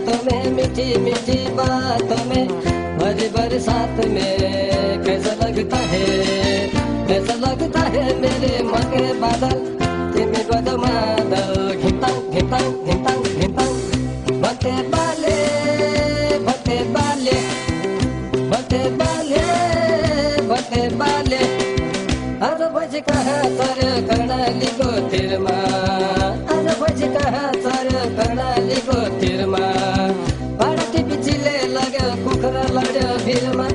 मीठी बातों में भरी बरसात में कैसा लगता है मेरे मन के बादल तिमी बदो मादल घिंतांग घिंतांग घिंतांग घिंतांग बटे बाले बटे बाले बटे बाले बटे बाले आज बजी कहाँ तर कर्णालीको तिरमा आज बजी कहाँ तर कर्णालीको तिरमा कुखरा लड्यो भिरमा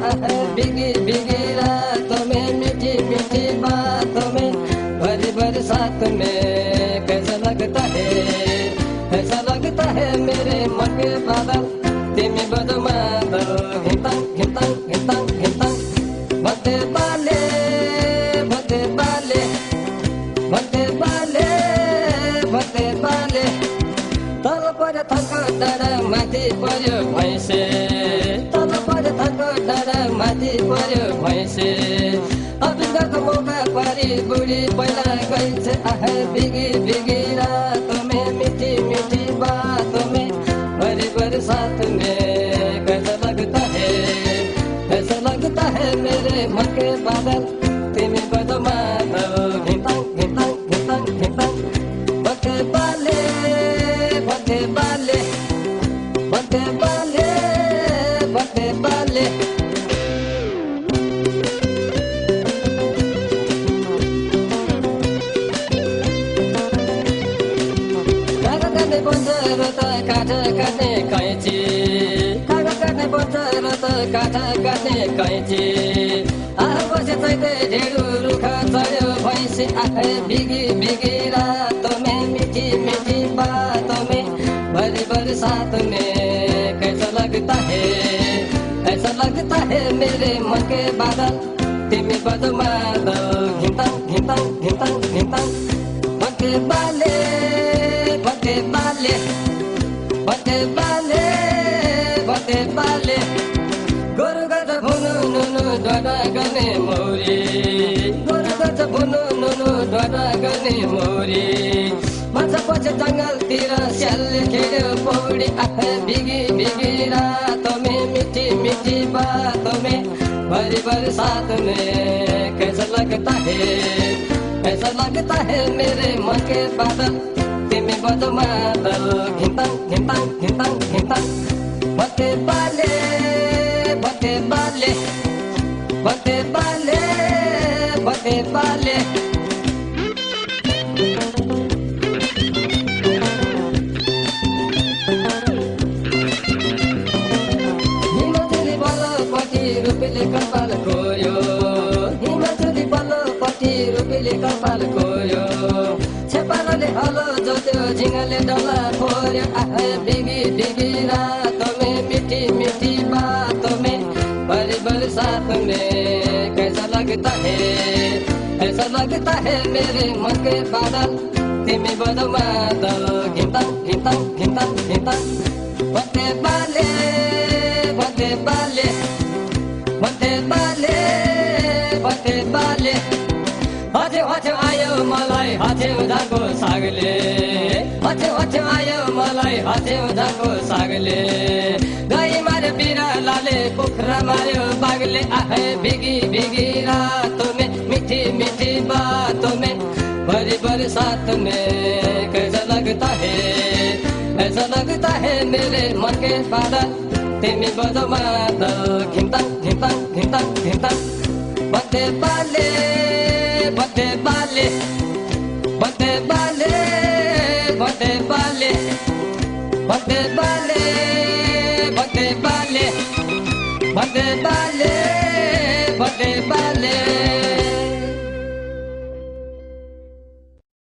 बिगी बिगी रातों में मीठी मीठी बातों में भरी बरसात में कैसा लगता है मेरे मन के बादल तिमी बदो मादल घिंतांग घिंतांग घिंतांग घिंतांग बटे बाले बटे बाले बटे बाले बटे बाले तल पर थक डाँडा माथि पर्यो भैँसे माथि पर्यो भैँसे अबिन्दको मौका पारी बुढी पहिला गइछ बिगी बिगी रातों में मीठी मीठी बातों में भरी बरसात में कैसा लगता है मेरे मन के बादल तिमी बदो मादल घिंतांग घिंतांग घिंतांग घिंतांग बटे बाले बटे बाले बटे बाले बटे बाले काठा काट्ने कैची आएपछि चैते ढेडु रुखा चढ्यो भैँसी आए बिगी बिगी रातों में मीठी मीठी बातों में भरी बरसात में कैसा लगता है मेरे मन के बादल तिमी बदो मादल घिंतांग घिंतांग घिंतांग घिंतांग बटे बाले बटे बाले बटे बाले बटे बाले गोरु गज भुनु नुनु ढोडा गर्ने मौरी गोरु गज भुनु नुनु ढोडा गर्ने मौरी माछा पछि जङ्गलतिर स्यालले खेल्यो पौडी आए बिगी बिगी रातों में मीठी मीठी बातों में भरी बरसात में कैसा लगता है मेरे मन के बादल तिमी बदो मादल घिंतांग घिंतांग घिंतांग घिंतांग बटे बाले बटे बाले बटे बाले बटे बाले हिमाचली बल्लपट्टि रुपीले कपाल खोयो हिमाचली बल्लपट्टि रुपीले कपाल खोयो छेपारोले हलो जोत्यो झिङ्गले डल्ला फोर्यो आए बिगी बिगी रातों में मीठी मीठी बातों में भरी बरसात में कैसा लगता है मेरे मन के बादल तिमी बदो मादल घिंतांग घिंतांग घिंतांग घिंतांग बटे बाले बटे बाले बटे बाले बटे बाले हथ्यौ आयो मलाई हथ्यौ धाको सागले हथ्यौ आयो मलाई हथ्यौ धाको सागले गाई मारे बिरालाले कुखुरा मार्यो बाघले आए बिगी बिगी रातों में मीठी मीठी बातों में भरी बरसात में कैसा लगता है मेरे मन के बादल तिमी बदो मादल घिंतांग घिंतांग घिंतांग घिंतांग बटे बाले बटे बाले बटे बाले बटे बाले बटे बाले बटे बाले बटे बाले